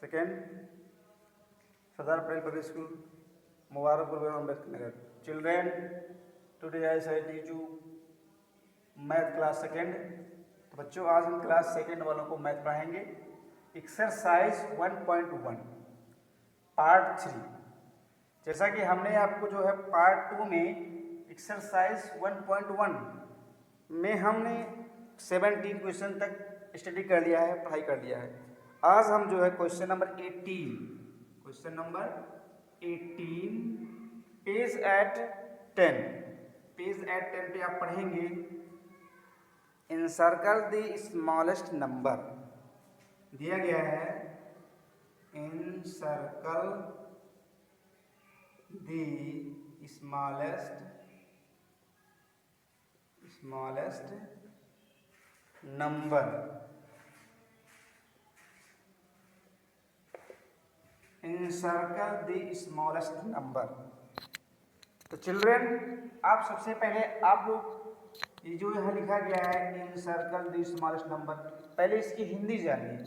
Second Sardar Patel public school, Mubarakpur, Ambedkar Nagar. Children, today I shall teach you math class second. तो बच्चों आज हम क्लास सेकेंड वालों को मैथ पढ़ाएंगे। Exercise 1.1 part 3। जैसा कि हमने आपको जो है पार्ट 2 में एक्सरसाइज 1.1 में हमने 17 क्वेश्चन तक स्टडी कर लिया है, पढ़ाई कर लिया है। आज हम जो है क्वेश्चन नंबर 18 पेज एट 10 पे आप पढ़ेंगे इनसर्कल द स्मॉलेस्ट नंबर। दिया गया है encircle the smallest number. Encircle the smallest number. तो चिल्ड्रेन आप सबसे पहले आप लोग ये जो यहाँ लिखा गया है इनसर्कल द स्मॉलेस्ट नंबर, पहले इसकी हिंदी जानिए।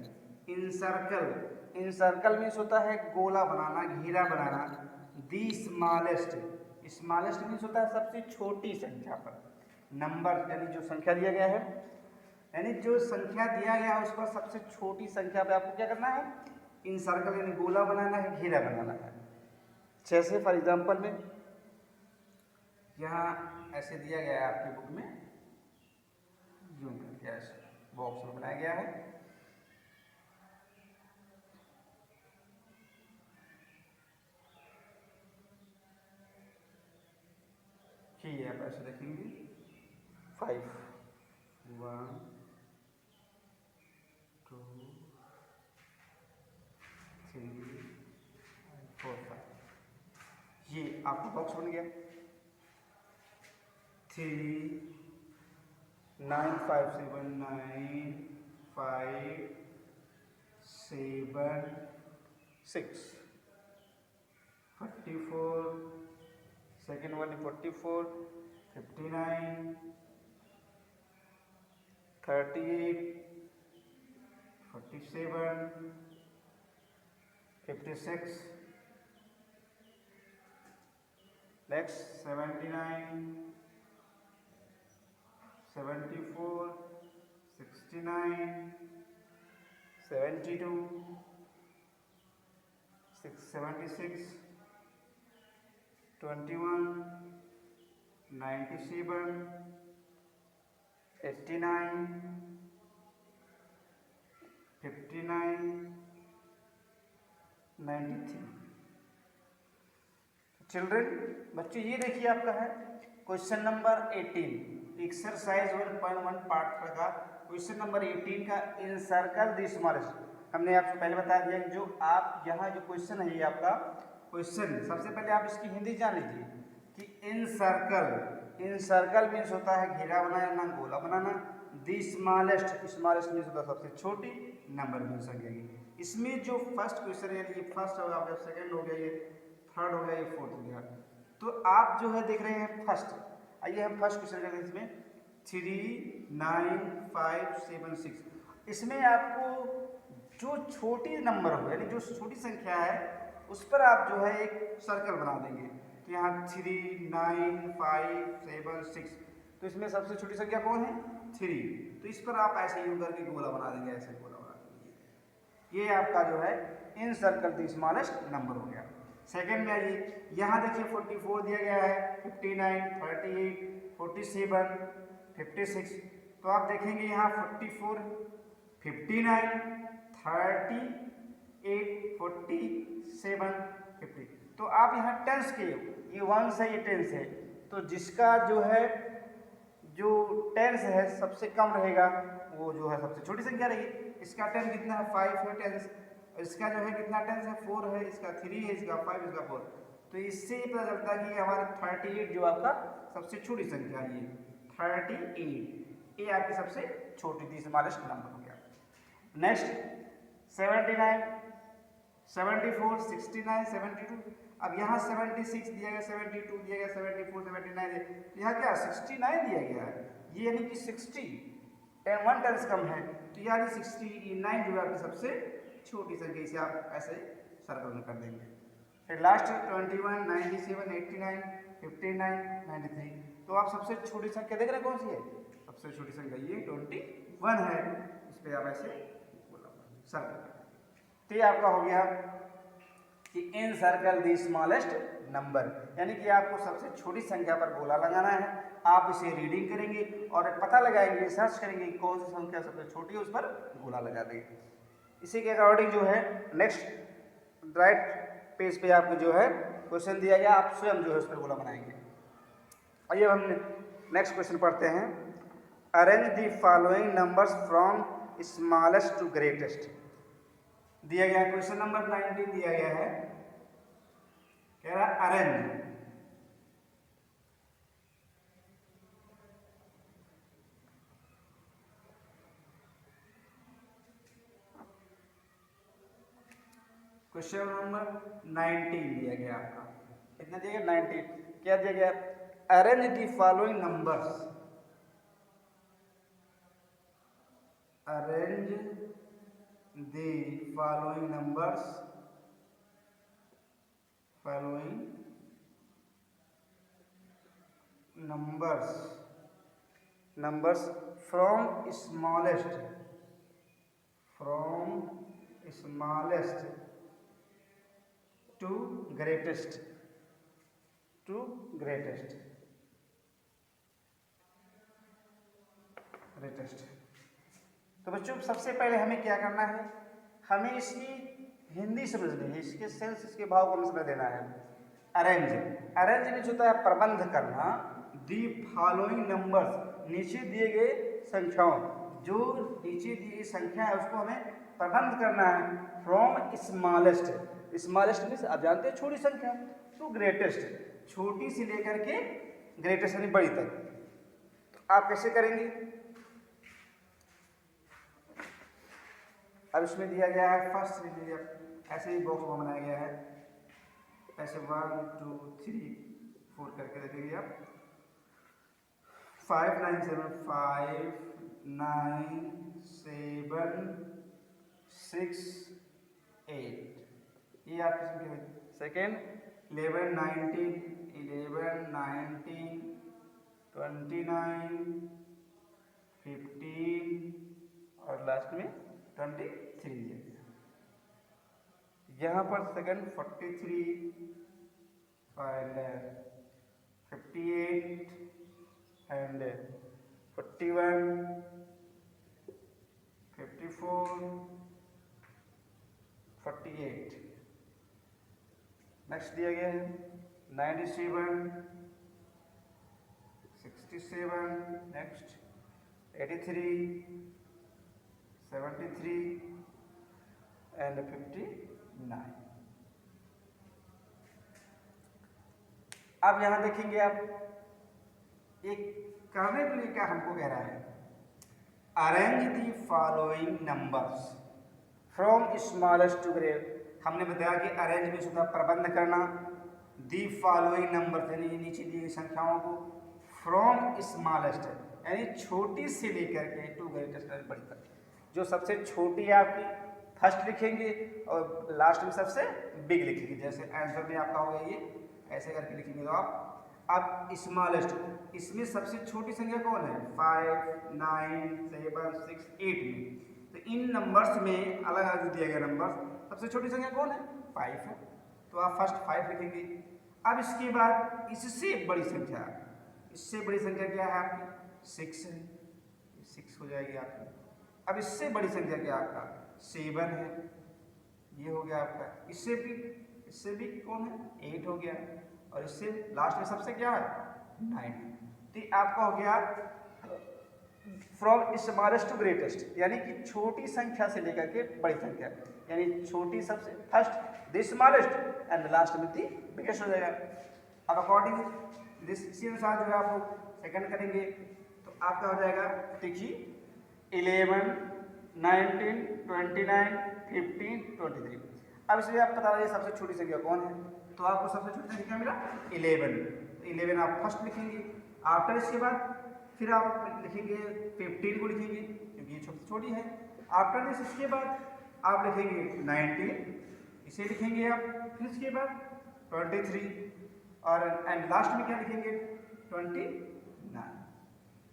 इनसर्कल मीन्स होता है गोला बनाना, घेरा बनाना। द स्मॉलेस्ट मीन्स होता है सबसे छोटी संख्या पर। नंबर यानी जो संख्या दिया गया है, यानी जो संख्या दिया गया है उस पर सबसे छोटी संख्या पे आपको क्या करना है, इनसर्कल यानी गोला बनाना है, घेरा बनाना है। जैसे फॉर एग्जाम्पल में यहाँ ऐसे दिया गया है आपकी बुक में, यूं करके ऐसे बॉक्स में बनाया गया है। ये आप ऐसे देखेंगे 5 1 2 3 4 5। ये आपका बॉक्स बन गया। 3 9 5 7 9 5 7 6 44, सेकेंड वन 44 59 38 47 56, next 79 74 69 72 76 21 97 89 59 93। चिल्ड्रन बच्चों ये देखिए आपका है क्वेश्चन नंबर 18 एक्सरसाइज 1.1 पार्ट का क्वेश्चन नंबर 18 का इनसर्कल द स्मॉलेस्ट। हमने आपको पहले बता दिया कि जो आप यहाँ जो क्वेश्चन है ये आपका क्वेश्चन, सबसे पहले आप इसकी हिंदी जान लीजिए कि इनसर्कल मीन्स होता है घेरा बनाना, गोला बनाना। द स्मॉलेस्ट मीन्स होता है सबसे छोटी, नंबर मीन्स संख्या की। इसमें जो फर्स्ट क्वेश्चन है ये फर्स्ट हो गया, सेकंड हो गया, ये थर्ड हो गया, ये फोर्थ हो गया। तो आप जो है देख रहे हैं फर्स्ट। आइए हम फर्स्ट क्वेश्चन करते हैं। इसमें 3 9 5 7 6। इसमें आपको जो छोटी नंबर हो यानी जो छोटी संख्या है उस पर आप जो है एक सर्कल बना देंगे। तो यहाँ 3 9 5 7 6। तो इसमें सबसे छोटी संख्या कौन है, 3। तो इस पर आप ऐसे यूं करके गोला बना देंगे, ऐसे गोला बना देंगे। ये आपका जो है इनसर्कल द स्मॉलेस्ट नंबर हो गया। सेकेंड में आइए, यहाँ देखिए 44 दिया गया है, 59 38 47 56। तो आप देखेंगे यहाँ 44 59 38 47 50। तो आप यहाँ टेंस के, ये वंस है ये टेंस है, तो जिसका जो है जो टेंस है सबसे कम रहेगा वो जो है सबसे छोटी संख्या रहेगी। इसका टेंस कितना है, 5 है टेंस। इसका जो है कितना टेंस है, 4 है, इसका 3 है, इसका 5, इसका 4। तो इससे पता चलता है कि हमारा 38 जो आपका सबसे छोटी संख्या है, ये 38 ये आपकी सबसे छोटी दी स्मॉलेस्ट नंबर हो गया। नेक्स्ट 79 74 69 72। अब यहाँ 76 दिया गया, 72 दिया गया, 74 79 दिया, यहाँ क्या 69 दिया गया है। ये यानी कि 60 1 टेंस कम है, तो यानी 69 जो है आपकी सबसे छोटी संख्या, इसे आप ऐसे सर्कल में कर देंगे। फिर लास्ट 21, 97, 89, 59, 93। तो आप सबसे छोटी संख्या देख रहे हैं कौन सी है? सबसे छोटी संख्या ये 21 है। इस पर आप ऐसे सर्कल कर देंगे। तो ये आपका हो गया कि इन सर्कल द स्मॉलेस्ट नंबर, यानी कि आपको सबसे छोटी संख्या पर गोला लगाना है। आप इसे रीडिंग करेंगे और पता लगाएंगे, सर्च करेंगे कौन सी संख्या सबसे छोटी है, उस पर गोला लगा देंगे। इसी के अकॉर्डिंग जो है नेक्स्ट राइट पेज पे आपको जो है क्वेश्चन दिया गया, आप स्वयं जो है उस पर गोला बनाएंगे। आइए हम नेक्स्ट क्वेश्चन पढ़ते हैं। Arrange the following numbers from smallest to greatest. दिया गया क्वेश्चन नंबर 19 दिया गया है, कह रहा अरेंज क्वेश्चन नंबर 19 दिया गया आपका, कितना दिया गया 19। क्या दिया गया? Arrange the following numbers, arrange the following numbers, following numbers from smallest to greatest, तो बच्चों सबसे पहले हमें क्या करना है? हमें इसकी हिंदी समझनी है, इसके सेंस, इसके भाव को हमें समझ देना है। अरेंज मीन्स होता है प्रबंध करना। दी फॉलोइंग नंबर्स, नीचे दिए गए संख्याओं, जो नीचे दी गई संख्या है उसको हमें प्रबंध करना है। फ्रॉम स्मॉलेस्ट मीन्स आप जानते हैं छोटी संख्या, टू ग्रेटेस्ट, छोटी से लेकर के ग्रेटेस्ट यानी बड़ी तक। तो आप कैसे करेंगे? अब इसमें दिया गया है फर्स्ट, ऐसे ही बॉक्स में बनाया गया है, ऐसे 1 2 3 4 करके रखेंगे आप। 5 9 7 5 9 7 6 8, ये आपकी संख्या है। सेकेंड 11 19 11 19 29 15 और लास्ट में 23 दिया गया। यहाँ पर सेकंड 43 एंड 58 एंड 41 54 48। नेक्स्ट दिया गया है 97 67, नेक्स्ट 83 73 एंड 59। अब यहां देखेंगे आप, एक करने के लिए क्या हमको कह रहा है? Arrange the following numbers from smallest to great. हमने बताया कि अरेंज में होता प्रबंध करना, दी फॉलोइंग नंबर यानी नीचे दी गई संख्याओं को, फ्रॉम स्मॉलेस्ट यानी छोटी से लेकर के टू ग्रेटेस्ट बड़ी तक। जो सबसे छोटी है आपकी फर्स्ट लिखेंगे और लास्ट में सबसे बिग लिखेंगे। जैसे आंसर में आपका होगा ये ऐसे करके लिखेंगे। तो आप स्मॉलेस्ट, इसमें सबसे छोटी संख्या कौन है? 5 9 7 6 8 में। तो इन नंबर्स में अलग अलग दिया गया नंबर, सबसे छोटी संख्या कौन है? 5 है। तो आप फर्स्ट 5 लिखेंगे। अब इसके बाद इससे बड़ी संख्या, इससे बड़ी संख्या क्या है आपकी? 6 है, 6 हो जाएगी आपकी। अब इससे बड़ी संख्या क्या आपका? 7 है, ये हो गया आपका। इससे भी कौन है? 8 हो गया। और इससे लास्ट में सबसे क्या है? 9। तो आपका हो गया फ्रॉम स्मॉलेस्ट टू ग्रेटेस्ट, यानी कि छोटी संख्या से लेकर के बड़ी संख्या, यानी छोटी सबसे first the smallest and last में द बिगेस्ट हो जाएगा। अब अकॉर्डिंग दिस, इसी अनुसार जो है आप लोग सेकंड करेंगे तो आपका हो जाएगा, देखिए 11 19 29 15 23। अब इसमें आप पता लगे सबसे छोटी संख्या कौन है? तो आपको सबसे छोटी संख्या क्या मिला? 11। 11 आप फर्स्ट लिखेंगे। आफ्टर इसके बाद फिर आप लिखेंगे 15 को लिखेंगे क्योंकि ये सबसे छोटी है। आफ्टर दिस इसके बाद आप लिखेंगे 19, इसे लिखेंगे आप, फिर इसके बाद 23 और एंड लास्ट में क्या लिखेंगे 29।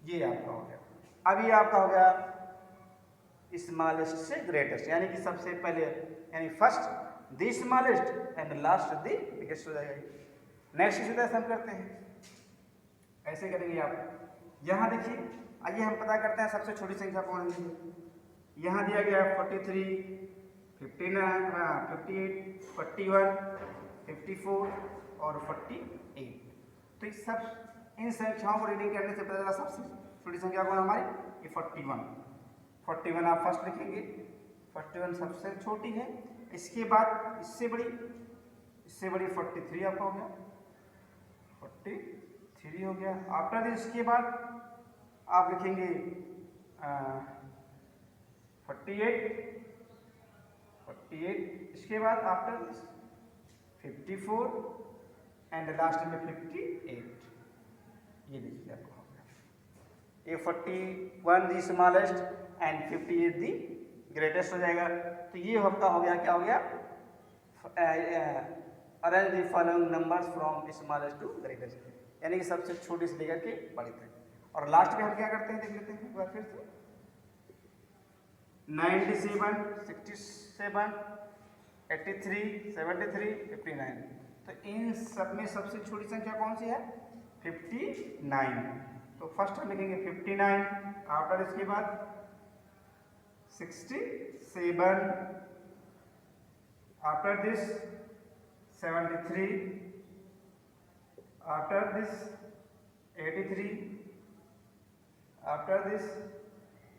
ये आपका हो गया। अब ये आपका हो गया स्मॉलेस्ट से ग्रेटेस्ट, यानी कि सबसे पहले यानी first the smallest and last the biggest हो जाएगा। नेक्स्ट इसी तरह से हम करते हैं, ऐसे करेंगे आप। यहाँ देखिए, आइए हम पता करते हैं सबसे छोटी संख्या कौन है। यहाँ दिया गया है 43, 59, 58, 41, 54 और 48। तो इस सब इन संख्याओं को रीडिंग करने से पता चला सबसे छोटी संख्या कौन हमारी, ये 41। 41 आप फर्स्ट लिखेंगे, 41 सबसे छोटी है। इसके बाद इससे बड़ी 43 आपका हो गया, 43 हो गया। आफ्टर दिस इसके बाद आप लिखेंगे 48, इसके बाद आफ्टर दिस 54 एंड लास्ट में 58। ये देखिए आपको हो गया, ये 41 the smallest and 58 the greatest हो जाएगा। तो ये आपका हो गया, क्या हो गया, arrange the following numbers from smallest to greatest, यानी कि सबसे छोटी से लेकर के बड़ी तक। और लास्ट में हम क्या करते हैं देख लेते हैं एक बार फिर से। 97, 67, 83, 73, 59। तो इन सब में सबसे छोटी संख्या कौन सी है, 59। तो फर्स्ट हम लिखेंगे 59, आफ्टर इसके बाद 67, after this 73, after this 83, after this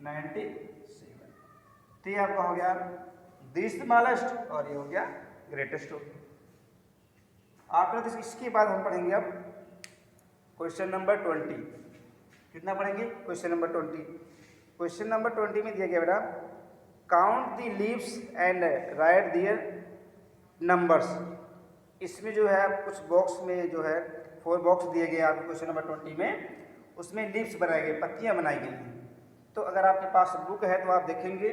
97। तो ये आपका हो गया द स्मॉलेस्ट और ये हो गया ग्रेटेस्ट हो गया। आफ्टर दिस इसके बाद हम पढ़ेंगे अब क्वेश्चन नंबर 20। कितना पढ़ेंगे, क्वेश्चन नंबर 20। क्वेश्चन नंबर 20 में दिया गया बेटा, count the leaves and write their numbers. इसमें जो है कुछ बॉक्स में जो है 4 बॉक्स दिए गए आपको क्वेश्चन नंबर 20 में, उसमें लीव्स बनाए गए, पत्तियां बनाई गई हैं। तो अगर आपके पास बुक है तो आप देखेंगे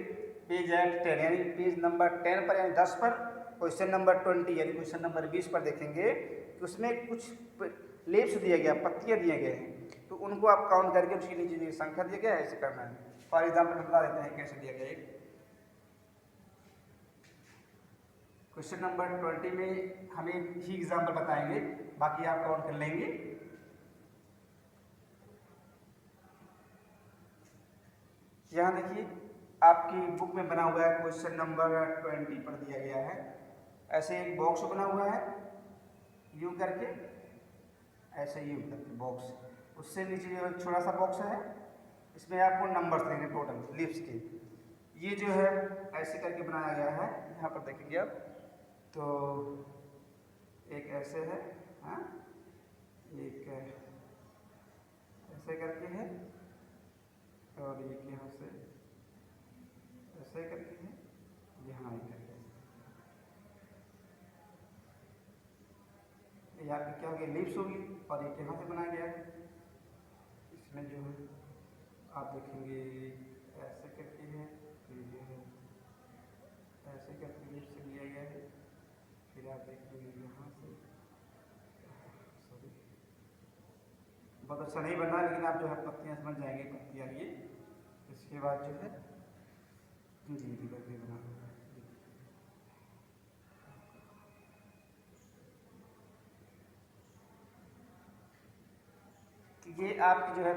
पेज 10 यानी पेज नंबर 10 पर यानी 10 पर क्वेश्चन नंबर 20 यानी क्वेश्चन नंबर 20 पर देखेंगे कि उसमें कुछ लीव्स दिया गया, पत्तियां दिए गए हैं। तो उनको आप काउंट करके उसके नीचे संख्या दिया गया है, ऐसे करना है। फॉर एग्जाम्पल हम बता देते हैं कैसे दिया गया है। क्वेश्चन नंबर 20 में हमें ही एग्जाम्पल बताएंगे, बाकी आप काउंट कर लेंगे। यहाँ देखिए आपकी बुक में बना हुआ है क्वेश्चन नंबर 20 पर दिया गया है, ऐसे एक बॉक्स बना हुआ है यूं करके, ऐसे यूं करके बॉक्स, उससे नीचे जो छोटा सा बॉक्स है इसमें आपको नंबर्स देंगे टोटल लीव्स के। ये जो है ऐसे करके बनाया गया है, यहाँ पर देखेंगे आप, तो एक ऐसे है, हाँ एक ऐसे करके है, और एक यहाँ से ऐसे करके है, यहाँ करके। ये आपकी क्या होगी, लीव्स होगी, और एक यहाँ से बनाया गया है। इसमें जो है आप देखेंगे ऐसे करके है, फिर जो है ऐसे करके लीव्स से लिया गया है, फिर आप देखेंगे यहाँ से, सॉरी बहुत अच्छा नहीं बना, लेकिन आप जो है पत्तियाँ समझ जाएंगे, पत्तियाँ ये। इसके बाद जो है जी करके बना, ये आपकी जो है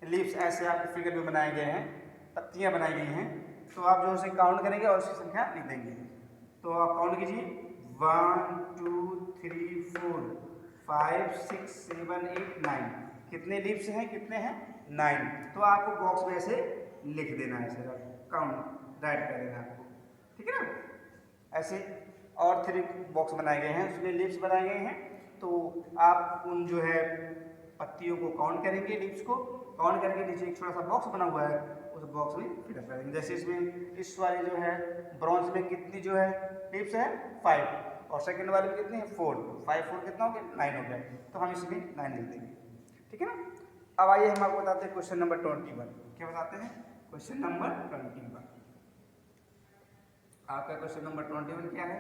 लीव्स ऐसे आपके फिगर में बनाए गए हैं, पत्तियां बनाई गई हैं। तो आप जो उसे काउंट करेंगे और उसकी संख्या लिख देंगे। तो आप काउंट कीजिए 1 2 3 4 5 6 7 8 9। कितने लीव्स हैं, कितने हैं, 9। तो आपको बॉक्स में ऐसे लिख देना है, ऐसे काउंट राइट कर देना आपको, ठीक है ना। ऐसे और 3 बॉक्स बनाए गए हैं, उसमें लीव्स बनाए गए हैं। तो आप उन जो है पत्तियों को काउंट करेंगे, लीव्स को काउंट करके नीचे एक छोटा सा बॉक्स बना हुआ है, उस बॉक्स में फिलअप करेंगे। जैसे इसमें इस वाले जो है ब्रॉन्ज में कितनी जो है लीव्स है 5, और सेकंड वाले में कितनी है 4। 5 4 कितना हो गया, 9 हो गया। तो हम इसमें 9 लिख देंगे, ठीक है ना। अब आइए हम आपको बताते हैं क्वेश्चन नंबर 21। क्या बताते हैं, क्वेश्चन नंबर 21। आपका क्वेश्चन नंबर 21 क्या है?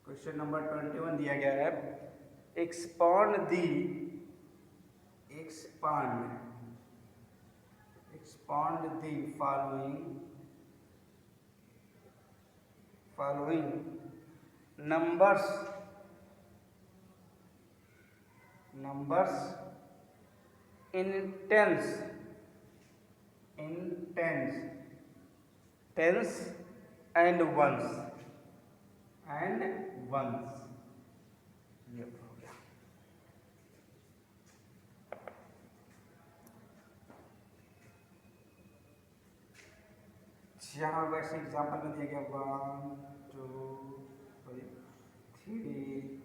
क्वेश्चन नंबर 21 दिया गया है, expand the following numbers in tens and ones ये हो गया। यहाँ वैसे एग्जाम्पल में दिया गया 1 2 3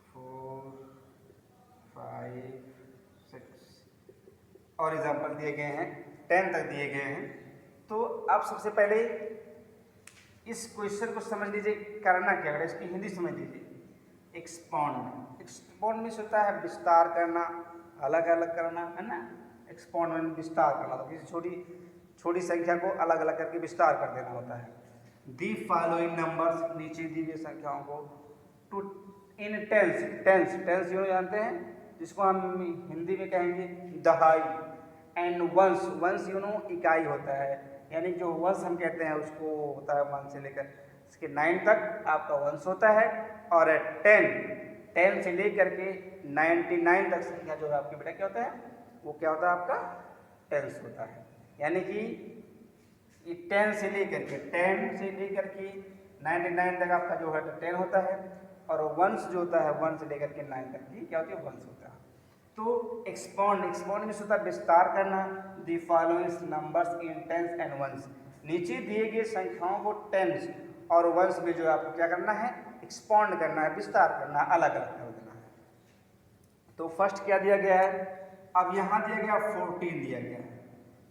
4 5 6 और एग्जाम्पल दिए गए हैं 10 तक दिए गए हैं। तो आप सबसे पहले इस क्वेश्चन को समझ लीजिए, करना क्या है, इसकी हिंदी समझ लीजिए। एक्सपांड मीन्स होता है विस्तार करना, अलग अलग करना, है ना। एक्सपांड मीन्स विस्तार करना, तो किसी छोटी संख्या को अलग अलग करके विस्तार कर देना होता है। दी फॉलोइंग नंबर्स, नीचे दी गई संख्याओं को, टू इन टेंस यूँ जानते हैं, जिसको हम हिंदी में कहेंगे दहाई, एंड वंस यू नो इकाई होता है, यानी जो वंश हम कहते हैं उसको होता है 1 से लेकर इसके 9 तक आपका वंश होता है। और 10 से लेकर के 99 तक संख्या जो है आपके बेटा क्या होता है, वो क्या होता है आपका टेंस होता है। यानी कि 10 से लेकर के 99 तक आपका जो है 10 होता है, और वंश जो होता है 1 से लेकर के 9 तक की क्या होती है, वंश होता है। तो एक्सपांड में होता है विस्तार करना, the following numbers in tens and ones, नीचे दिए गए संख्याओं को टेंस और वंस में जो आपको क्या करना है, एक्सपांड करना है, विस्तार करना है, अलग अलग कर देना है। तो फर्स्ट क्या दिया गया है, अब यहाँ दिया गया 14 दिया गया है,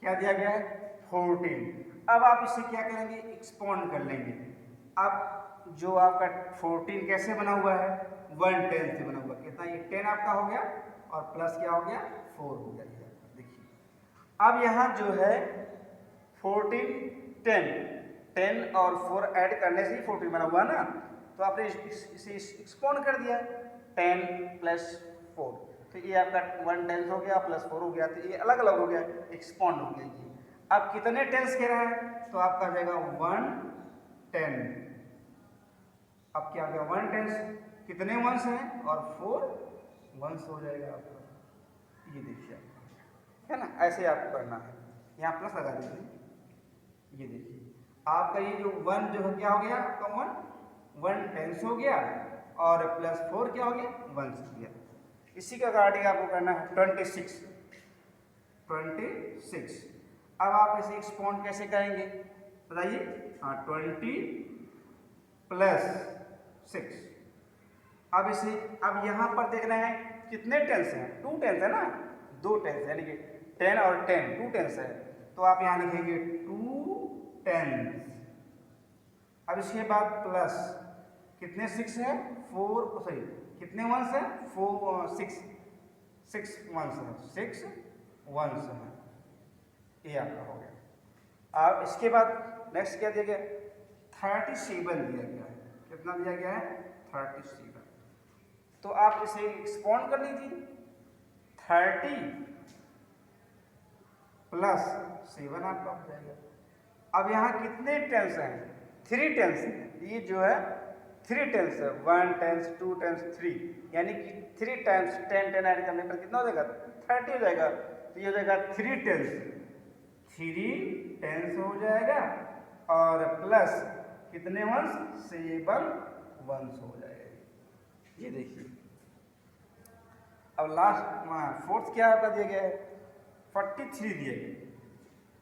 क्या दिया गया है 14। अब आप इसे क्या करेंगे, एक्सपांड कर लेंगे। अब जो आपका 14 कैसे बना हुआ है, 1 10 से बना हुआ, कितना ये 10 आपका हो गया और प्लस क्या हो गया 4 हो गया। देखिए अब यहाँ जो है 14 10 और 4 ऐड करने से ही 14 बना हुआ ना, तो आपने इसे एक्सपांड कर दिया 10 + 4, तो ये आपका 1 10 हो गया प्लस 4 हो गया, तो ये अलग अलग हो गया, एक्सपांड हो गया। ये अब कितने टेंस कह रहा है, तो आपका आ जाएगा 1 10। अब क्या आ गया 1 टेंस, कितने वंश हैं और 4 वंश हो जाएगा आपका। ये देखिए है ना, ऐसे आपको करना है, यहाँ प्लस लगा दीजिए। ये देखिए आपका ये जो 1 जो है क्या हो गया आपका 1 टेंस हो गया और प्लस 4 क्या हो गया वंश हो गया। इसी का रिगार्डिंग आपको करना है 26। अब आप इसे एक्सपांड कैसे करेंगे बताइए, हाँ 20 + 6। अब इसे अब यहाँ पर देखना है कितने टेंस हैं, 2 टेंस है ना, 2 टेंस यानी कि 10 और 10 2 टेंस है, तो आप यहाँ लिखेंगे 2 टेंस। अब इसके बाद प्लस कितने 6 है 4 सॉरी कितने वंश है 6 वंश है, 6 वंश है, ये आपका हो गया। अब इसके बाद नेक्स्ट क्या दिया गया 37 दिया गया है, कितना दिया गया है 37। तो आप इसे एक्सपांड कर लीजिए 30 + 7 आपका हो जाएगा। अब यहाँ कितने टेंस हैं 3 टेंस हैं, ये जो है 3 टेंस है, 1 टेंस 2 टेंस 3, यानी कि 3 टाइम्स 10 ऐड करने पर कितना हो जाएगा 30 हो जाएगा। तो ये हो जाएगा 3 टेंस हो जाएगा और प्लस कितने वंश 7 वंश हो जाएगा। ये देखिए अब लास्ट फोर्थ क्या आपका दिया गया है 43 दिया गया,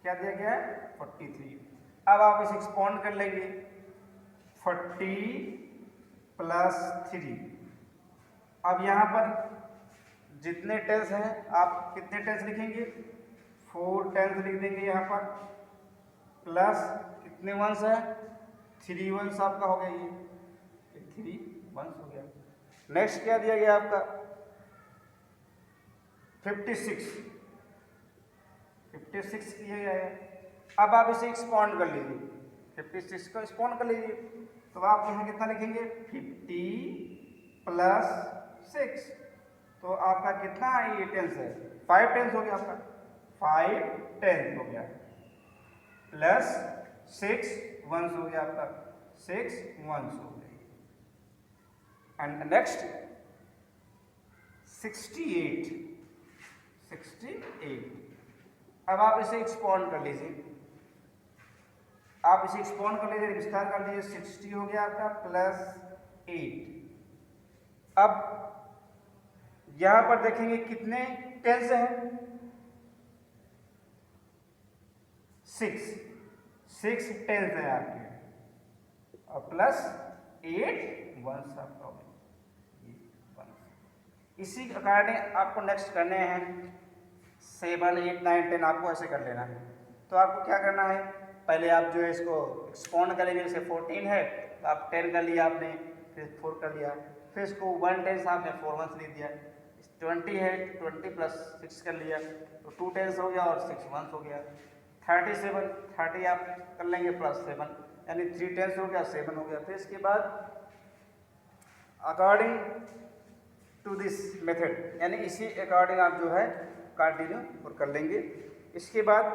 क्या दिया गया है 43। अब आप इसे एक्सपांड कर लेंगे 40 + 3। अब यहाँ पर जितने टेंस हैं आप कितने टेंस लिखेंगे 4 टेंस लिख देंगे यहाँ पर, प्लस कितने वंश है 3 वंश आपका हो गया, ये 3 वंश हो गया। नेक्स्ट क्या दिया गया आपका 56 56 किया गया है। अब आप इसे एक्सपाउंड कर लीजिए, 56 को एक्सपाउंड कर लीजिए, तो आप यहाँ कितना लिखेंगे 50 प्लस 6, तो आपका कितना ये टेंस है 5 टेंस हो गया आपका, 5 टेंस हो गया, प्लस 6 वंस हो गया आपका, 6 वंस हो गए। एंड नेक्स्ट 68, अब आप इसे एक्सपाउंड कर लीजिए, आप इसे एक्सपाउंड कर लीजिए, विस्तार कर लीजिए, 60 हो गया आपका प्लस 8। अब यहां पर देखेंगे कितने टेंस हैं, 6 टेंस है आपके, और प्लस 8 वंस आपका हो गया। इसी अकॉर्डिंग आपको नेक्स्ट करने हैं 7, 8, 9, 10, आपको ऐसे कर लेना है। तो आपको क्या करना है, पहले आप जो है इसको एक्सपाउंड करेंगे, जैसे 14 है तो आप 10 कर लिया आपने, फिर 4 कर लिया, फिर इसको 1 टेंस आपने 4 वंस लिख दिया, 20 है 20 प्लस 6 कर लिया, तो 2 टेंस हो गया और 6 वंस हो गया। 37, 30 आप कर लेंगे प्लस 7, यानी 3 टेंस हो गया, 7 हो गया। फिर इसके बाद अकॉर्डिंग टू दिस मेथड, यानी इसी अकॉर्डिंग आप जो है कंटिन्यू और कर लेंगे। इसके बाद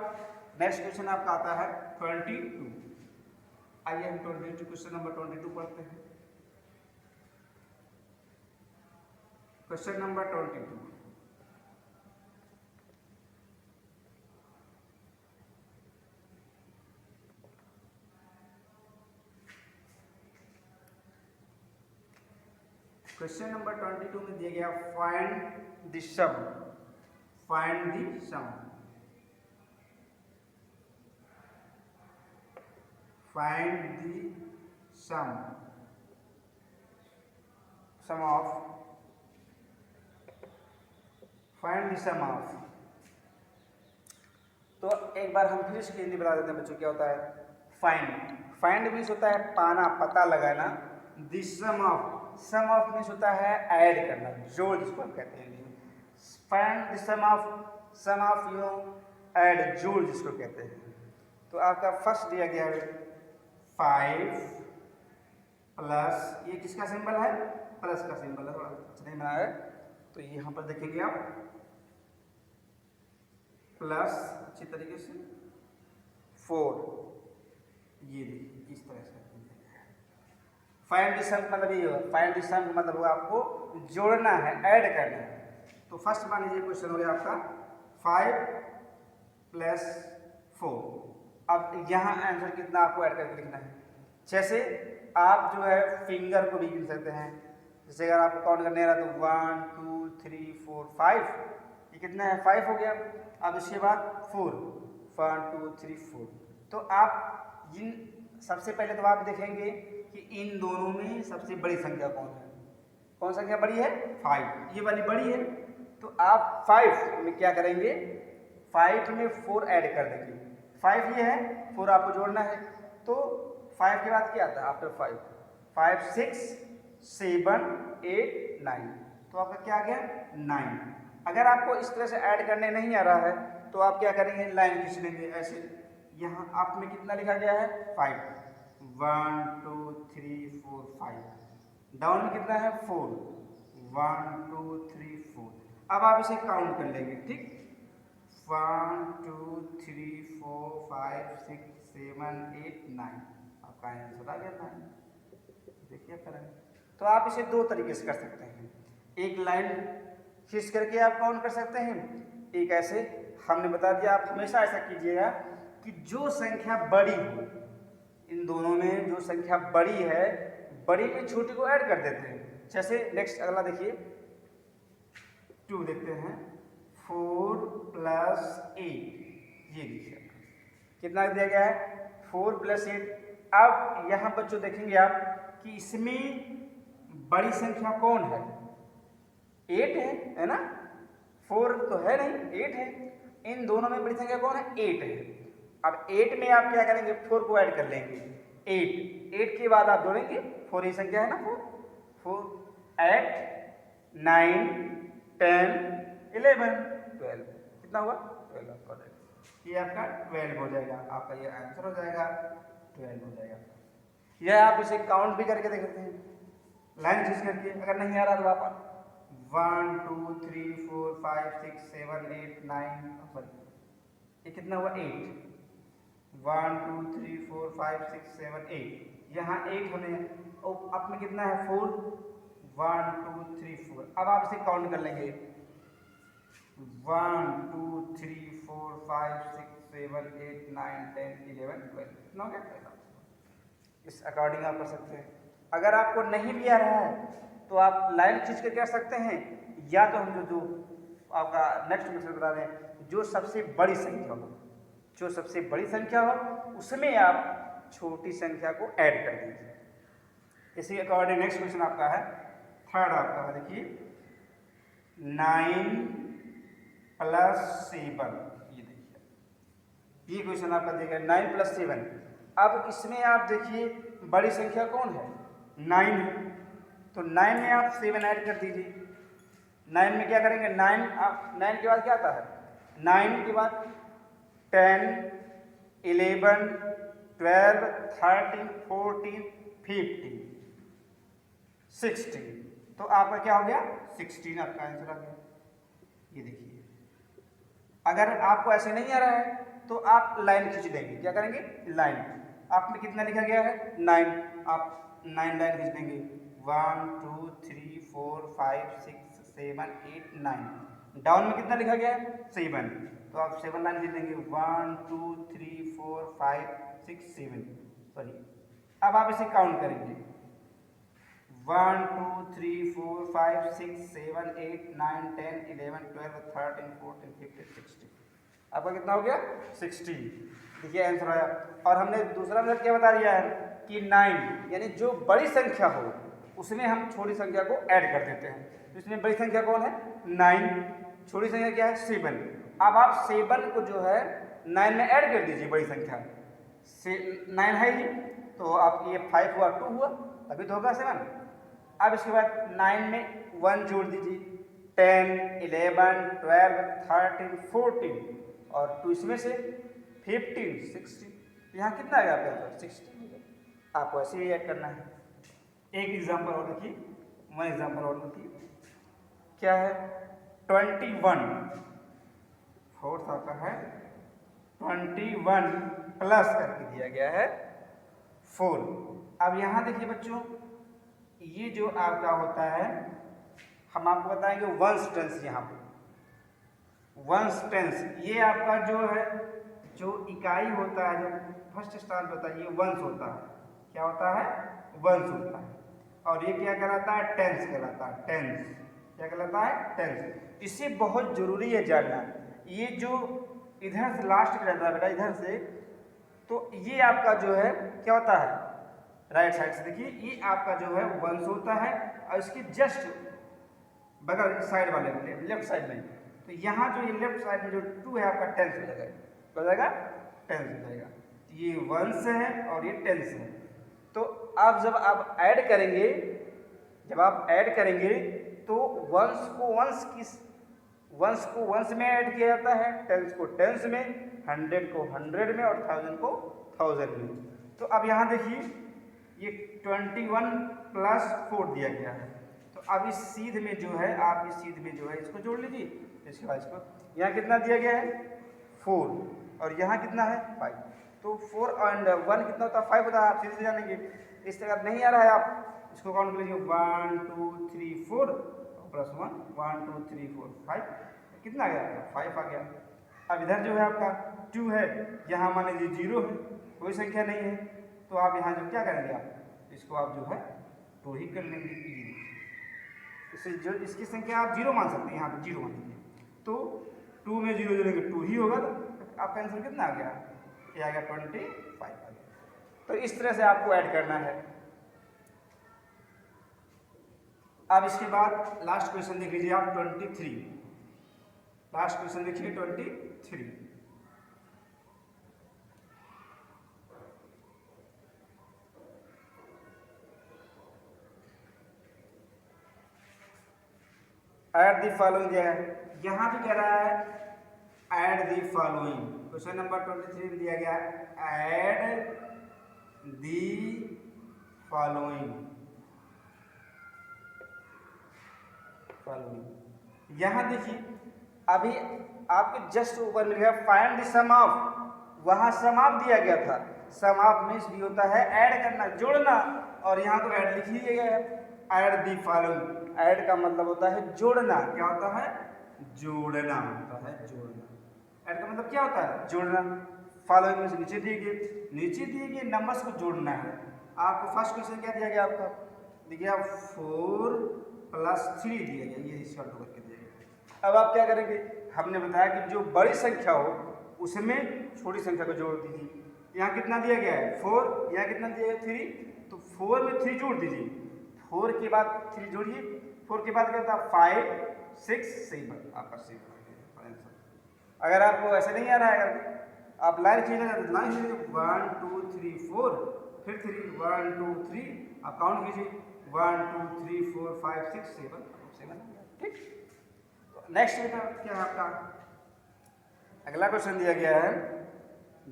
नेक्स्ट क्वेश्चन आपका आता है 22। आइए हम 22 क्वेश्चन नंबर 22 पढ़ते हैं। क्वेश्चन नंबर 22, क्वेश्चन नंबर 22 में दिया गया find the sum, find the sum, find the sum, sum of, find the sum of. तो एक बार हम फिर इसकी हिंदी बता देते हैं बच्चों, क्या होता है फाइंड, फाइंड मीन्स होता है पाना, पता लगाना, the sum of, sum of means होता है ऐड करना, जोड़ जिसको हम कहते हैं। Find the sum of you add, जोड़ जिसको कहते हैं। तो आपका फर्स्ट दिया गया है 5 प्लस, ये किसका सिंबल है, प्लस का सिंबल है, थोड़ा अच्छा नहीं बनाया है, तो यहाँ पर देखेंगे आप प्लस अच्छी तरीके से 4, ये देखिए इस तरह से। फाइंड द सम मतलब ये होगा, फाइंड द सम मतलब होगा आपको जोड़ना है, ऐड करना है। तो फर्स्ट मान लीजिए क्वेश्चन हो गया आपका 5 प्लस 4। अब यहाँ आंसर कितना आपको ऐड करके लिखना है, जैसे आप जो है फिंगर को भी गिन सकते हैं, जैसे अगर आपको काउंट करने रहा तो 1 2 3 4 5, ये कितना है 5 हो गया। अब इसके बाद 4, 1 2 3 4। तो आप इन सबसे पहले तो आप देखेंगे कि इन दोनों में सबसे बड़ी संख्या कौन है, कौन संख्या बड़ी है 5, ये वाली बड़ी है। तो आप 5 में क्या करेंगे, 5 में 4 ऐड कर देंगे, 5 ये है, 4 आपको जोड़ना है। तो 5 के बाद क्या आता है आफ्टर 5, 5 6 7 8 9, तो आपका क्या आ गया 9। अगर आपको इस तरह से ऐड करने नहीं आ रहा है तो आप क्या करेंगे, लाइन खींच लेंगे ऐसे। यहाँ आप में कितना लिखा गया है 5, 1 2 3 4 5, डाउन में कितना है 4, 1 2 3 4। अब आप इसे काउंट कर लेंगे, ठीक, 1 2 3 4 5 6 7 8 9, आपका आंसर आ गया 9। देखिए करें, तो आप इसे दो तरीके से कर सकते हैं, एक लाइन खींच करके आप काउंट कर सकते हैं, एक ऐसे। हमने बता दिया आप हमेशा ऐसा कीजिएगा कि जो संख्या बड़ी हो, इन दोनों में जो संख्या बड़ी है, बड़ी में छोटी को ऐड कर देते हैं। जैसे नेक्स्ट अगला देखिए 2 देखते हैं, 4 प्लस 8, ये देखिए कितना दिया गया है 4 प्लस 8। अब यहाँ बच्चों देखेंगे आप कि इसमें बड़ी संख्या कौन है, 8 है ना, 4 तो है नहीं, 8 है। इन दोनों में बड़ी संख्या कौन है, 8 है। अब 8 में आप क्या करेंगे, 4 को ऐड कर लेंगे, 8 के बाद आप जोड़ेंगे 4, ये संख्या है ना 4 8 9 10 11 12, कितना हुआ 12 आपका। ये आपका 12 हो जाएगा, आपका ये आंसर हो जाएगा 12 हो जाएगा। यह आप इसे काउंट भी करके देखते हैं, लाइन खींच करके, अगर नहीं आ रहा तो आप 1 2 3 4 5 6 7 8 9, सॉरी ये कितना हुआ 8, 1 2 3 4 5 6 7 8, यहाँ 8 होने और आप में कितना है 4, 1 2 3 4। अब आप इसे काउंट कर लेंगे 1 2 3 4 5 6 7 8 9 10 11 12, कितना हो गया? इस अकॉर्डिंग आप कर सकते हैं। अगर आपको नहीं भी आ रहा है तो आप लाइन खींच कर कर सकते हैं, या तो हम जो आपका नेक्स्ट मेथड बता रहे हैं, जो सबसे बड़ी संख्या हो, जो सबसे बड़ी संख्या हो उसमें आप छोटी संख्या को ऐड कर दीजिए। इसी अकॉर्डिंग नेक्स्ट क्वेश्चन आपका है, थर्ड आपका है, देखिए 9 + 7, ये देखिए ये क्वेश्चन आपका देखिए 9 + 7। अब इसमें आप देखिए बड़ी संख्या कौन है? 9 है, तो 9 में आप 7 ऐड कर दीजिए। 9 में क्या करेंगे? 9 के बाद क्या आता है? 9 के बाद 10 11 12 13 14 15 16, तो आपका क्या हो गया? 16 आपका आंसर आ गया। ये देखिए, अगर आपको ऐसे नहीं आ रहा है तो आप लाइन खींच देंगे। क्या करेंगे? लाइन। आप में कितना लिखा गया है? 9, आप 9 लाइन खींच देंगे। 1 2 3 4 5 6 7 8 9। डाउन में कितना लिखा गया है? 7, तो आप 7 लाइन खींच देंगे। 1 2 3 4 5 6 7, सॉरी। अब आप इसे काउंट करेंगे 1 2 3 4 5 6 7 8 9 10 11 12 13 14 15 16, आपका कितना हो गया? 16। देखिए आंसर आया। और हमने दूसरा मेथड क्या बता दिया है कि 9, यानी जो बड़ी संख्या हो उसमें हम छोटी संख्या को ऐड कर देते हैं। तो इसमें बड़ी संख्या कौन है? 9, छोटी संख्या क्या है? 7। अब आप 7 को जो है 9 में ऐड कर दीजिए, बड़ी संख्या 9 है ये, तो आप ये 5 हुआ 2 हुआ, तभी तो होगा 7। अब इसके बाद 9 में 1 जोड़ दीजिए, 10 11 12 13 14, और 2 इसमें से 15 16, यहाँ कितना आ गया आपका आंसर? 16। आपको ऐसे ही ऐड करना है। एक एग्जाम्पल और देखिए, 1 एग्जाम्पल और देखिए, क्या है? 21, फोर्थ आपका है 21 प्लस करके दिया गया है 4। अब यहाँ देखिए बच्चों, ये जो आपका होता है, हम आपको बताएंगे वंस टेंस। यहाँ पे वंस टेंस, ये आपका जो है, जो इकाई होता है, जो फर्स्ट स्थान पे होता है, ये वंस होता है। क्या होता है? वंस होता है। और ये क्या कहलाता है? टेंस कहलाता है। टेंस क्या कहलाता है? टेंस। इसे बहुत जरूरी है जानना। ये जो इधर से लास्ट में रहता है बेटा, इधर से, तो ये आपका जो है क्या होता है? राइट साइड से देखिए, ये आपका जो है वंस होता है, और इसके जस्ट बगल साइड वाले में, लेफ्ट साइड में, तो यहाँ जो ये लेफ्ट साइड में जो 2 है आपका टेंस हो जाएगा। क्या हो जाएगा? टेंस हो जाएगा। ये वंस है और ये टेंस है। तो आप जब आप ऐड करेंगे, जब आप ऐड करेंगे तो वंस को वंस में ऐड किया जाता है, टेंस को टेंस में, 100 को 100 में, और 1000 को 1000 में। तो अब यहाँ देखिए, ये 21 + 4 दिया गया है, तो अब इस सीध में जो है, आप इस सीध में जो है इसको जोड़ लीजिए। इसके बाद इसको, यहाँ कितना दिया गया है? 4, और यहाँ कितना है? 5। तो 4 और 1 कितना होता है? 5 होता है। आप सीधे से जानेंगे। इस तरह नहीं आ रहा है, आप इसको काउंट कर लीजिए। 1 2 3 4 + 1 1 2 3 4 5, कितना आ गया? 5 आ गया। अब इधर जो है आपका 2 है, यहाँ मान लीजिए 0 है, कोई संख्या नहीं है, तो आप यहाँ जो क्या करेंगे, आप इसको आप जो है 2 ही कर लेंगे। इसे जो इसकी संख्या आप 0 मान सकते हैं, यहाँ पे 0 मान लीजिए, तो 2 में 0 जोड़ेंगे 2 ही होगा। तो आपका आंसर कितना आ गया? ये आ गया 25 आ गया। तो इस तरह से आपको ऐड करना है। अब इसके बाद लास्ट क्वेश्चन देख लीजिए आप, 23। लास्ट क्वेश्चन देखिए 23। ऐड दी फॉलोइंग दिया है, यहाँ भी कह रहा है add the following. Question number 23 में दिया गया ऐड दी फॉलोइंग। यहाँ देखिए अभी आपके जस्ट ऊपर मिल गया फाइंड द सम ऑफ, वहाँ सम ऑफ दिया गया था। सम ऑफ मीन्स भी होता है ऐड करना, जोड़ना, और यहाँ तो ऐड लिख ही गया है। ऐड दी फॉलोइंग, ऐड का मतलब होता है जोड़ना। क्या होता है? जोड़ना होता है, जोड़ना। ऐड का मतलब क्या होता है? जोड़ना। फॉलोइंग में से नीचे दिए गए नंबर्स को जोड़ना है। आपको फर्स्ट क्वेश्चन क्या दिया गया? आपका दिया 4 + 3 दिया गया, ये इस करके दिया गया। अब आप क्या करेंगे? हमने बताया कि जो बड़ी संख्या हो उसमें छोटी संख्या को जोड़ दीजिए। यहाँ कितना दिया गया है? 4। यहाँ कितना दिया गया? 3। तो 4 में 3 जोड़ दीजिए। 4 के बाद 3 जोड़िए। 4 के बाद क्या होता है? 5 6 7, आपका 7 आंसर। अगर आपको ऐसे नहीं आ रहा है, अगर आप लाइन खींचेंगे तो लाइन खींचेंगे 1 2 3 4, फिर 3 1 2 3, आप काउंट कीजिए 1 2 3 4 5 6 7। ठीक, नेक्स्ट बेटा क्या है आपका? अगला क्वेश्चन दिया गया है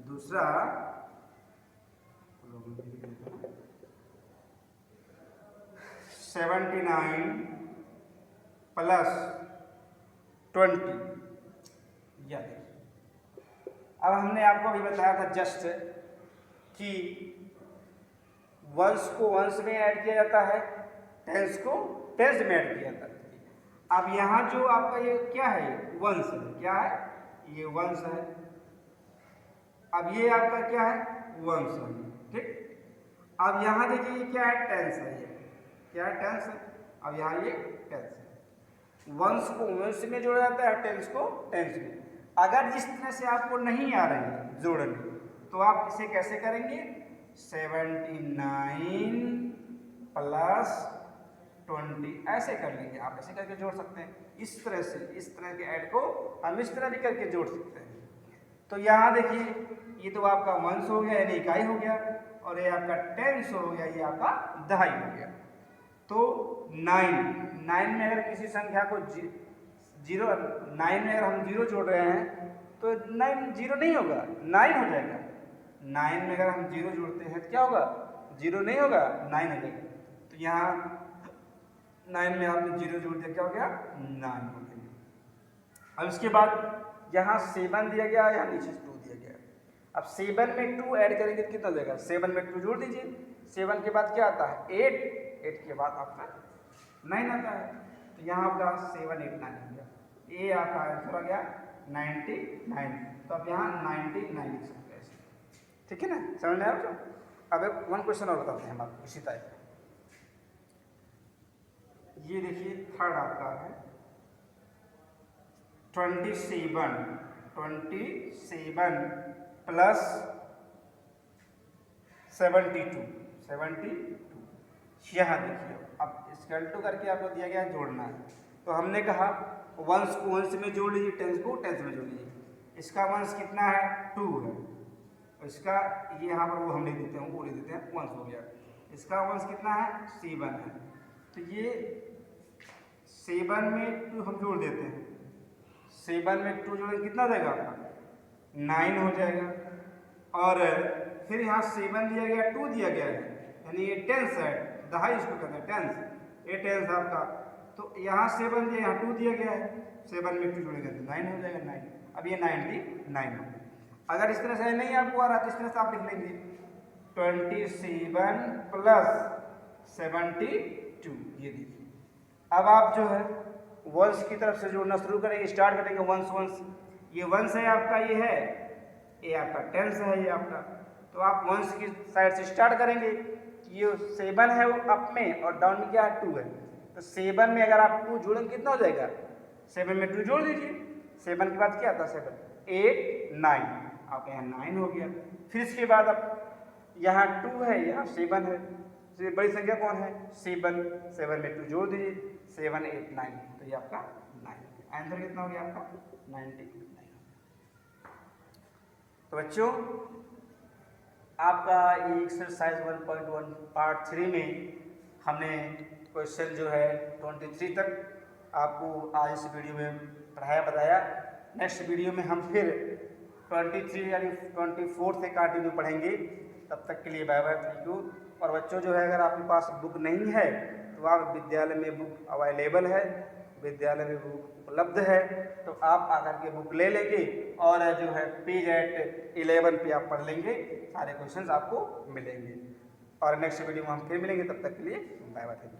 दूसरा, 79 + 20। या अब हमने आपको अभी बताया था जस्ट कि वंश को वंश में ऐड किया जाता है, टेंस को टेंस में ऐड किया जाता है। अब यहाँ जो आपका ये क्या है? वंश है। क्या है? ये वंश है। अब ये आपका क्या है? वंश है। ठीक, अब यहाँ देखिए ये क्या है? टेंस है। ये क्या है? टेंस है। अब यहाँ ये टेंस है। वंश को वंश में जोड़ा जाता है, टेंस को टेंस में। अगर जिस तरह से आपको नहीं आ रही है जोड़ने, तो आप इसे कैसे करेंगे? 79 + 20 ऐसे कर लेंगे। आप ऐसे करके जोड़ सकते हैं। इस तरह से, इस तरह के ऐड को हम इस तरह भी करके जोड़ सकते हैं। तो यहाँ देखिए ये तो आपका वंश हो गया, यानी इकाई हो गया, और ये आपका टेंस हो गया, ये आपका दहाई हो गया। तो 9 में अगर किसी संख्या को 9 में अगर हम 0 जोड़ रहे हैं तो 9 0 नहीं होगा, 9 हो जाएगा। 9 में अगर हम 0 जोड़ते हैं तो क्या होगा? 0 नहीं होगा, 9 हो जाएगा। तो यहाँ 9 में आपने 0 जोड़ दिया, क्या हो गया? 9 हो गया। अब इसके बाद यहाँ 7 दिया गया, यहाँ नीचे 2 दिया गया। अब 7 में 2 ऐड करेंगे तो कितना हो जाएगा? 7 में 2 जोड़ दीजिए। 7 के बाद क्या आता है? 8 के बाद आपका 9 आता है। तो यहाँ आपका 7 8 9 हो गया। ये आपका आंसर आ गया 99। तो अब यहाँ 99 लिख सकते हैं। ठीक है ना? समझ में आया? अब एक 1 क्वेश्चन और बताते हैं हम आपको इसी टाइप का। ये देखिए थर्ड आपका है 27 + 72। यहाँ देखिए अब इसका करके आपको दिया गया जोड़ना है। तो हमने कहा वंश को वंश में जोड़ लीजिए, टेंस को टेंस में जोड़ लीजिए। इसका वंश कितना है? 2 है। इसका ये यहाँ पर वो हम लिख देते हैं, वो लिख देते हैं, वंश हो गया। इसका वंश कितना है? 7 है। तो ये 7 में 2 हम जोड़ देते हैं। 7 में 2 जोड़ेंगे कितना हो जाएगा आपका? 9 हो जाएगा। और फिर यहाँ 7 दिया गया, 2 दिया गया है, यानी ये टेंस है, दहाई इसको कहते हैं, टेंस। ये टेंस आपका। तो यहाँ 7 दिया, यहाँ 2 दिया गया है। 7 में 2 जोड़ेंगे तो 9 हो जाएगा, 9। अब ये 99 हो गया। अगर इस तरह से नहीं आपको आ रहा तो इस तरह से आप लिख लेंगे 27 + 72। ये देखिए अब आप जो है वंश की तरफ से जोड़ना शुरू करेंगे, स्टार्ट करेंगे। वंश ये वंश है आपका, ये आपका टेंस है, ये आपका। तो आप वंश की साइड से स्टार्ट करेंगे। ये 7 है वो अप में, और डाउन में क्या है? 2 है। तो 7 में अगर आप 2 जोड़ेंगे कितना हो जाएगा? 7 में 2 जोड़ दीजिए। 7 के बाद क्या आता है? 7 8 9, आपके यहाँ 9 हो गया। फिर इसके बाद अब यहाँ 2 है, यहाँ 7 है। तो बड़ी संख्या कौन है? 7 में 2 जोड़ दीजिए, 7 8 9, तो ये आपका 9। आंसर कितना हो गया आपका? 99। तो बच्चों आपका ये एक्सरसाइज 1.1 पार्ट 3 में हमने क्वेश्चन जो है 23 तक आपको आज इस वीडियो में पढ़ाया बताया। नेक्स्ट वीडियो में हम फिर 23 यानी 24 से कंटिन्यू पढ़ेंगे। तब तक के लिए बाय बाय, थैंक यू। और बच्चों जो है, अगर आपके पास बुक नहीं है तो आप विद्यालय में बुक अवेलेबल है, विद्यालय में बुक उपलब्ध है, तो आप आकर के बुक ले लेंगे और जो है पेज एट 11 पे आप पढ़ लेंगे, सारे क्वेश्चंस आपको मिलेंगे। और नेक्स्ट वीडियो में हम फिर मिलेंगे, तब तक के लिए बाय बाय, थैंक यू।